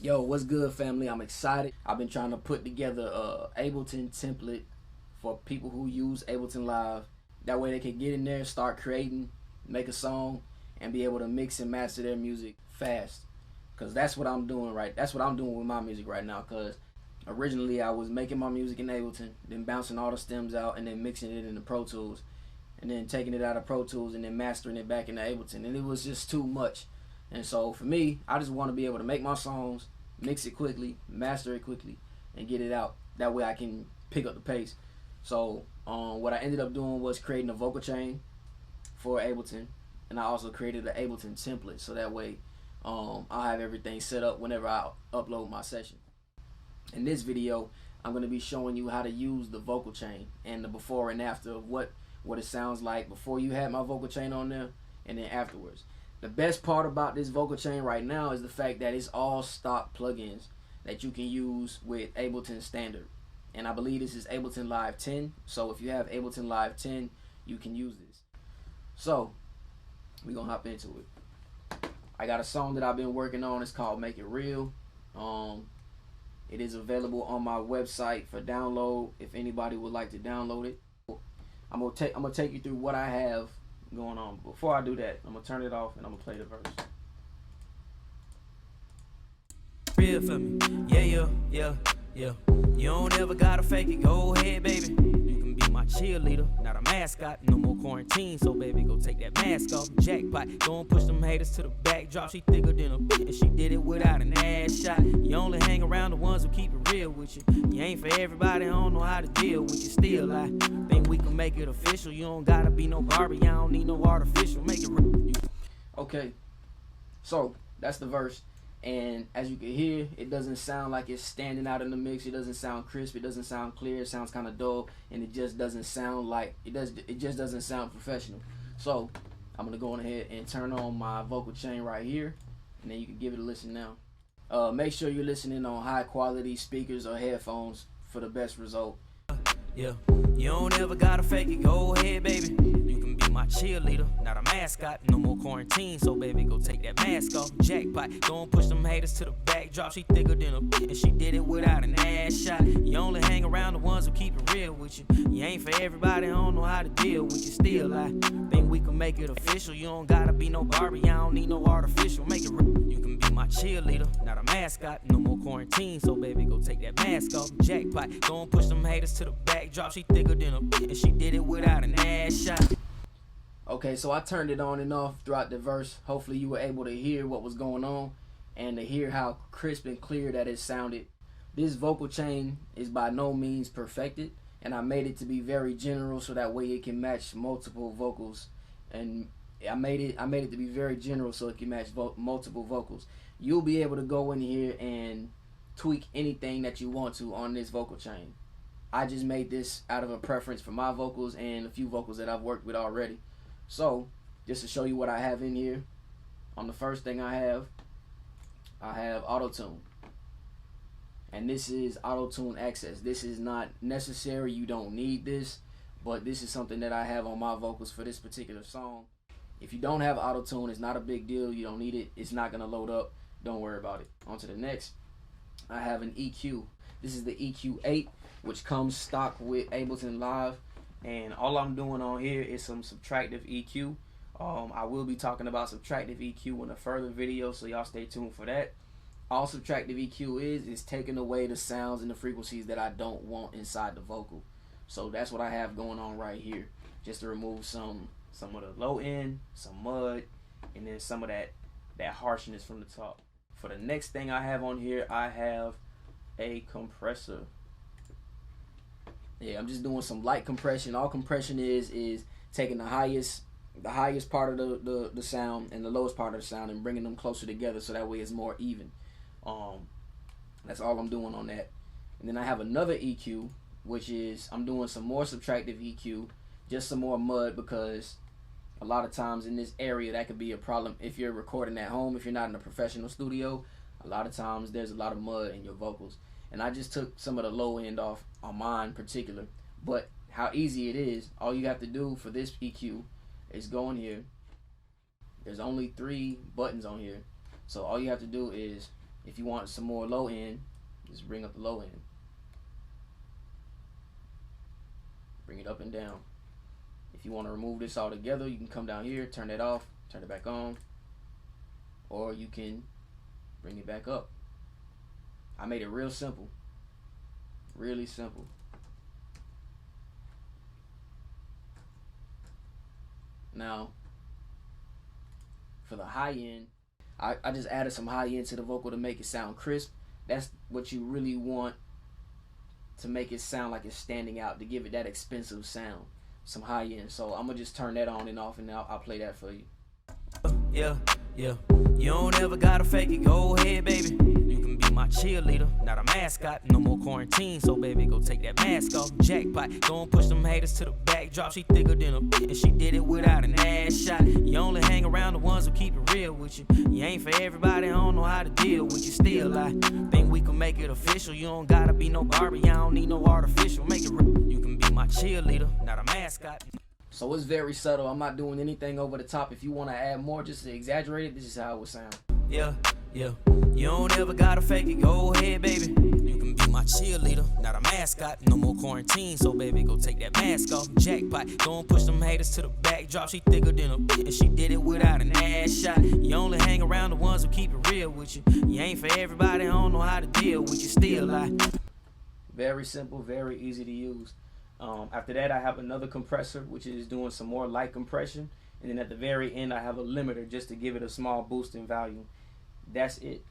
Yo, what's good, family? I'm excited. I've been trying to put together a Ableton template for people who use Ableton Live. That way they can get in there, start creating, make a song, and be able to mix and master their music fast. Cause that's what I'm doing That's what I'm doing with my music right now. Cause originally I was making my music in Ableton, then bouncing all the stems out, and then mixing it into Pro Tools, and then taking it out of Pro Tools and then mastering it back into Ableton, and it was just too much. And so for me, I just want to be able to make my songs, mix it quickly, master it quickly, and get it out. That way I can pick up the pace. So what I ended up doing was creating a vocal chain for Ableton, and I also created an Ableton template, so that way I'll have everything set up whenever I upload my session. In this video, I'm going to be showing you how to use the vocal chain and the before and after of what it sounds like before you had my vocal chain on there, and then afterwards. The best part about this vocal chain right now is the fact that it's all stock plugins that you can use with Ableton Standard. And I believe this is Ableton Live 10. So if you have Ableton Live 10, you can use this. So we're going to hop into it. I got a song that I've been working on. It's called Make It Real. It is available on my website for download if anybody would like to download it. I'm gonna take you through what I have going on. Before I do that, I'm gonna turn it off and I'm gonna play the verse. Real for me, yeah. You don't ever gotta fake it, go ahead, baby. You can be my cheerleader, not a mascot. No more quarantine, so baby, go take that mask off. Jackpot, go and push them haters to the backdrop. She thicker than a bitch, and she did it without an ass shot. You only hang around the ones who keep it real with you. You ain't for everybody, I don't know how to deal with you. Still, I think we can make it official. You don't gotta be no Barbie, I don't need no artificial. Make it real. Okay, so that's the verse. And as you can hear, it doesn't sound like it's standing out in the mix. It doesn't sound crisp. It doesn't sound clear. It sounds kind of dull, and it just doesn't sound like it just doesn't sound professional. So I'm gonna go on ahead and turn on my vocal chain right here, and then you can give it a listen now. Make sure you're listening on high quality speakers or headphones for the best result. Yeah, you don't ever gotta fake it, go ahead, baby. You can be my cheerleader, not a mascot. No more quarantine, so baby, go take that mask off. Jackpot, go and push them haters to the backdrop. She thicker than a bitch, and she did it without an ass shot. You only hang around the ones who keep it real with you. You ain't for everybody, I don't know how to deal with you. Still, I think we can make it official. You don't gotta be no Barbie, I don't need no artificial. Make it real. You can be my cheerleader, not a mascot. No more quarantine, so baby, go take that mask off. Jackpot, go and push them haters to the backdrop. She thicker than a bitch, and she did it without an ass shot. Okay, so I turned it on and off throughout the verse. Hopefully you were able to hear what was going on and to hear how crisp and clear that it sounded. This vocal chain is by no means perfected, and I made it to be very general so that way it can match multiple vocals. And I made it to be very general so it can match multiple vocals. You'll be able to go in here and tweak anything that you want to on this vocal chain. I just made this out of a preference for my vocals and a few vocals that I've worked with already. So, just to show you what I have in here, on the first thing I have Auto-Tune. And this is Auto-Tune Access. This is not necessary, you don't need this, but this is something that I have on my vocals for this particular song. If you don't have Auto-Tune, it's not a big deal, you don't need it, it's not going to load up, don't worry about it. On to the next, I have an EQ. This is the EQ8, which comes stock with Ableton Live. And all I'm doing on here is some subtractive EQ. I will be talking about subtractive EQ in a further video, so y'all stay tuned for that. All subtractive EQ is taking away the sounds and the frequencies that I don't want inside the vocal. So that's what I have going on right here, just to remove some of the low end, some mud, and then some of that harshness from the top. For the next thing I have on here, I have a compressor. Yeah, I'm just doing some light compression. All compression is taking the highest part of the sound and the lowest part of the sound and bringing them closer together so that way it's more even. That's all I'm doing on that. And then I have another EQ, which is I'm doing some more subtractive EQ, just some more mud, because a lot of times in this area that could be a problem if you're recording at home. If you're not in a professional studio, a lot of times there's a lot of mud in your vocals. And I just took some of the low end off on mine in particular. But how easy it is, all you have to do for this EQ is go in here. There's only 3 buttons on here. So all you have to do is If you want some more low end, just bring up the low end. Bring it up and down. If you want to remove this all together, you can come down here, turn that off, turn it back on, or you can bring it back up. I made it real simple. Really simple. Now, for the high end, I just added some high end to the vocal to make it sound crisp. That's what you really want, to make it sound like it's standing out, to give it that expensive sound. Some high end. So I'm gonna just turn that on and off, and I'll play that for you. Yeah, yeah. You don't ever gotta fake it. Go ahead, baby. You can be my cheerleader, not a mascot. No more quarantine, so baby, go take that mask off. Jackpot, go and push them haters to the backdrop. She thicker than a bitch, and she did it without an ass shot. You only hang around the ones who keep it real with you. You ain't for everybody, I don't know how to deal with you. Still, I think we can make it official. You don't gotta be no Barbie, I don't need no artificial. Make it real. You can be my cheerleader, not a mascot. So it's very subtle. I'm not doing anything over the top. If you want to add more, just to exaggerate it, this is how it would sound. Yeah, yeah. You don't ever gotta fake it. Go ahead, baby. You can be my cheerleader, not a mascot. No more quarantine, so baby, go take that mask off. Jackpot, go and push them haters to the backdrop. She thicker than a bitch, and she did it without an ass shot. You only hang around the ones who keep it real with you. You ain't for everybody, I don't know how to deal with you. Still, I. Very simple, very easy to use. After that, I have another compressor, which is doing some more light compression. And then at the very end, I have a limiter just to give it a small boost in volume. That's it.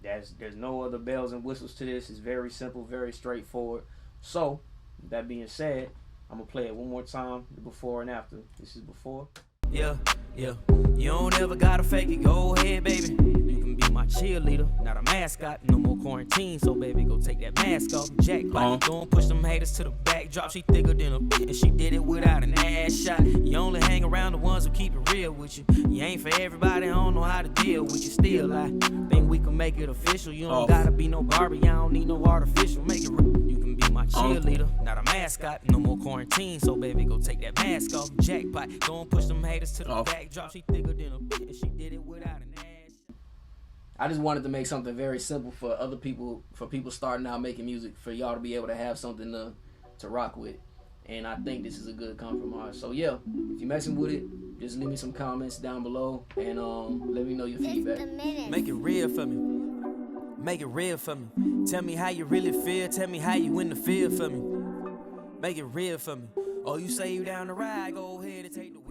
There's no other bells and whistles to this. It's very simple, very straightforward. So, that being said, I'm going to play it one more time, the before and after. This is before. Yeah, yeah. You don't ever gotta fake it. Go ahead, baby. You can be my cheerleader, not a mascot. No more quarantine, so baby, go take that mask off. Jackpot, go and push them haters to the backdrop. She thicker than a bitch, and she did it without an ass shot. You only hang around the ones who keep it real with you. You ain't for everybody, I don't know how to deal with you. Still, I think we can make it official. You don't gotta be no Barbie, I don't need no artificial. Make it real. You can be my cheerleader, not a mascot. No more quarantine, so baby, go take that mask off. Jackpot, go and push them haters to the backdrop. She thicker than a bitch, and she did it without an ass. I just wanted to make something very simple for other people, for people starting out making music, for y'all to be able to have something to rock with. And I think this is a good compromise. So yeah, if you're messing with it, just leave me some comments down below and let me know your feedback. Make it real for me. Make it real for me. Tell me how you really feel. Tell me how you in the field for me. Make it real for me. Oh, you say you down the ride, go ahead and take the wheel.